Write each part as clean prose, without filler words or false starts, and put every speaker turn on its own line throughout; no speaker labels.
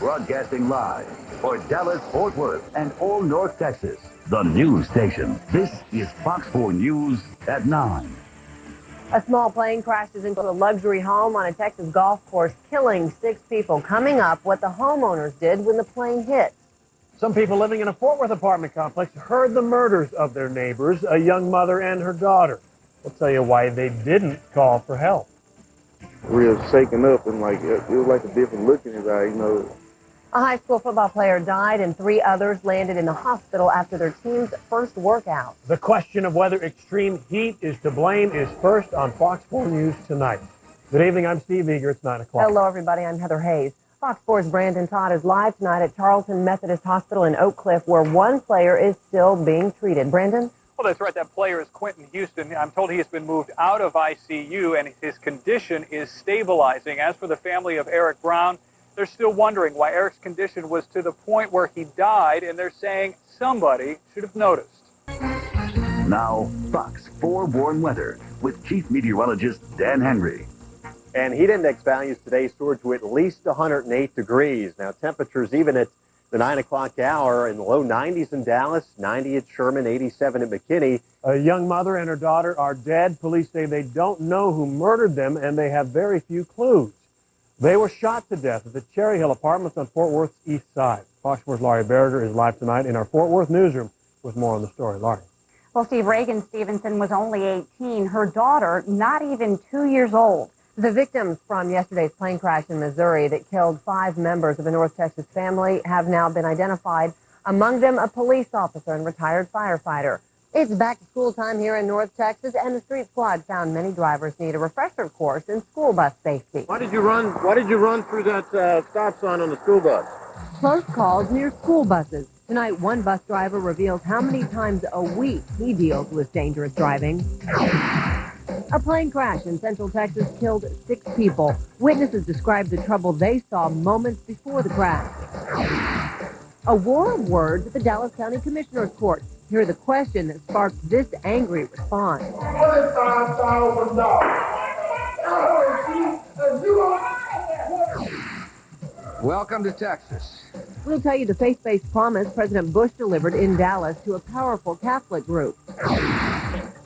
Broadcasting live for Dallas, Fort Worth, and all North Texas. The news station. This is Fox 4 News at 9.
A small plane crashes into a luxury home on a Texas golf course, killing 6 people. Coming up, what the homeowners did when the plane hit.
Some people living in a Fort Worth apartment complex heard the murders of their neighbors, a young mother and her daughter. We'll tell you why they didn't call for help.
Real shaken up, and it was like a different look in his eye, you know.
A high school football player died and 3 others landed in the hospital after their team's first workout.
The question of whether extreme heat is to blame is first on Fox 4 News tonight. Good evening, I'm Steve Eagar. It's 9 o'clock.
Hello, everybody. I'm Heather Hayes. Fox 4's Brandon Todd is live tonight at Charlton Methodist Hospital in Oak Cliff, where one player is still being treated. Brandon?
Well, that's right. That player is Quentin Houston. I'm told he has been moved out of ICU, and his condition is stabilizing. As for the family of Eric Brown, they're still wondering why Eric's condition was to the point where he died, and they're saying somebody should have noticed.
Now, Fox 4 warm weather with Chief Meteorologist Dan Henry.
And heat index values today soared to at least 108 degrees. Now, temperatures even at the 9 o'clock hour in the low 90s in Dallas, 90 at Sherman, 87 at McKinney.
A young mother and her daughter are dead. Police say they don't know who murdered them, and they have very few clues. They were shot to death at the Cherry Hill Apartments on Fort Worth's east side. Fox 4's Laurie Berger is live tonight in our Fort Worth newsroom with more on the story. Laurie.
Well, Steve, Reagan Stevenson was only 18. Her daughter, not even 2 years old.
The victims from yesterday's plane crash in Missouri that killed 5 members of a North Texas family have now been identified. Among them, a police officer and retired firefighter. It's back to school time here in North Texas, and the Street Squad found many drivers need a refresher course in school bus safety.
Why did you run through that stop sign on the school bus?
Close calls near school buses. Tonight, one bus driver reveals how many times a week he deals with dangerous driving. A plane crash in Central Texas killed 6 people. Witnesses described the trouble they saw moments before the crash. A war of words at the Dallas County Commissioner's Court. Hear the question that sparked this angry response.
Welcome to Texas.
We'll tell you the faith-based promise President Bush delivered in Dallas to a powerful Catholic group.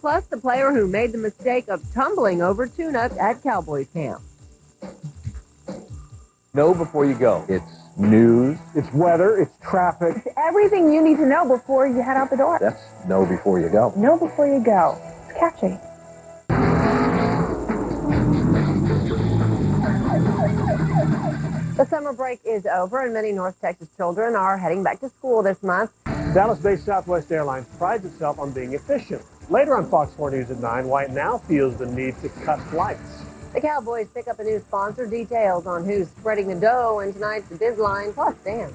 Plus, the player who made the mistake of tumbling over tune-ups at Cowboys camp.
Know before you go. It's news.
It's weather, it's traffic.
It's everything you need to know before you head out the door.
That's know before you go.
Know before you go. It's catchy. The summer break is over, and many North Texas children are heading back to school this month.
Dallas-based Southwest Airlines prides itself on being efficient. Later on Fox 4 News at 9, why it now feels the need to cut flights.
The Cowboys pick up a new sponsor. Details on who's spreading the dough in tonight's Biz Line plus Dan.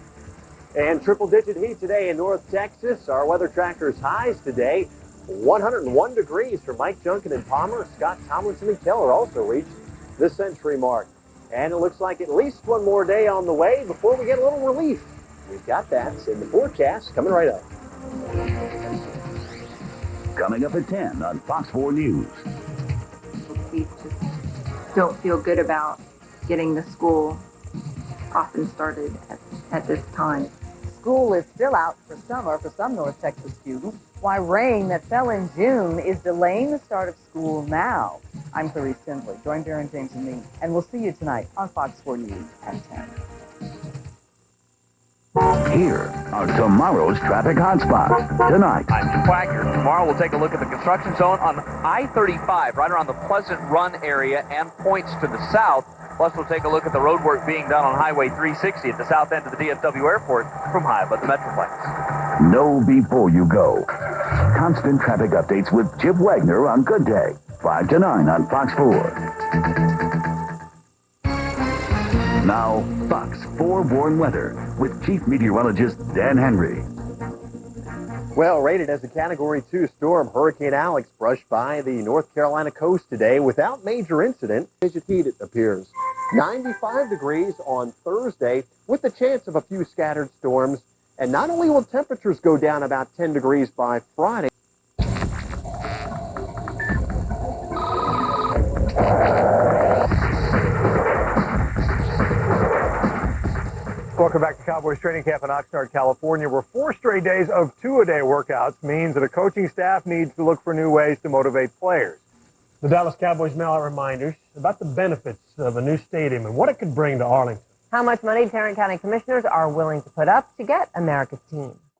And triple-digit heat today in North Texas. Our weather tracker's highs today, 101 degrees for Mike Junkin and Palmer. Scott Tomlinson and Keller also reached the century mark. And it looks like at least one more day on the way before we get a little relief. We've got that in the forecast coming right up.
Coming up at 10 on Fox 4 News.
We just don't feel good about getting the school off and started at this time.
School is still out for summer for some North Texas students, why rain that fell in June is delaying the start of school now. I'm Clarice Tinsley. Join Darren James and me, and we'll see you tonight on Fox 4 News at 10.
Here are tomorrow's traffic hotspots. Tonight,
I'm Waggoner. Tomorrow we'll take a look at the construction zone on I-35, right around the Pleasant Run area and points to the south. Plus, we'll take a look at the road work being done on Highway 360 at the south end of the DFW Airport from high above the Metroplex.
know before you go. Constant traffic updates with Chip Waggoner on Good Day, 5 to 9 on Fox 4. Now, Fox 4 warm weather with Chief Meteorologist Dan Henry.
Well, rated as a Category 2 storm, Hurricane Alex brushed by the North Carolina coast today without major incident. Digit heat, it appears. 95 degrees on Thursday with the chance of a few scattered storms. And not only will temperatures go down about 10 degrees by Friday,
Welcome back to Cowboys training camp in Oxnard, California, where 4 straight days of 2-a-day workouts means that a coaching staff needs to look for new ways to motivate players. The Dallas Cowboys mail out reminders about the benefits of a new stadium and what it could bring to Arlington.
How much money Tarrant County commissioners are willing to put up to get America's team.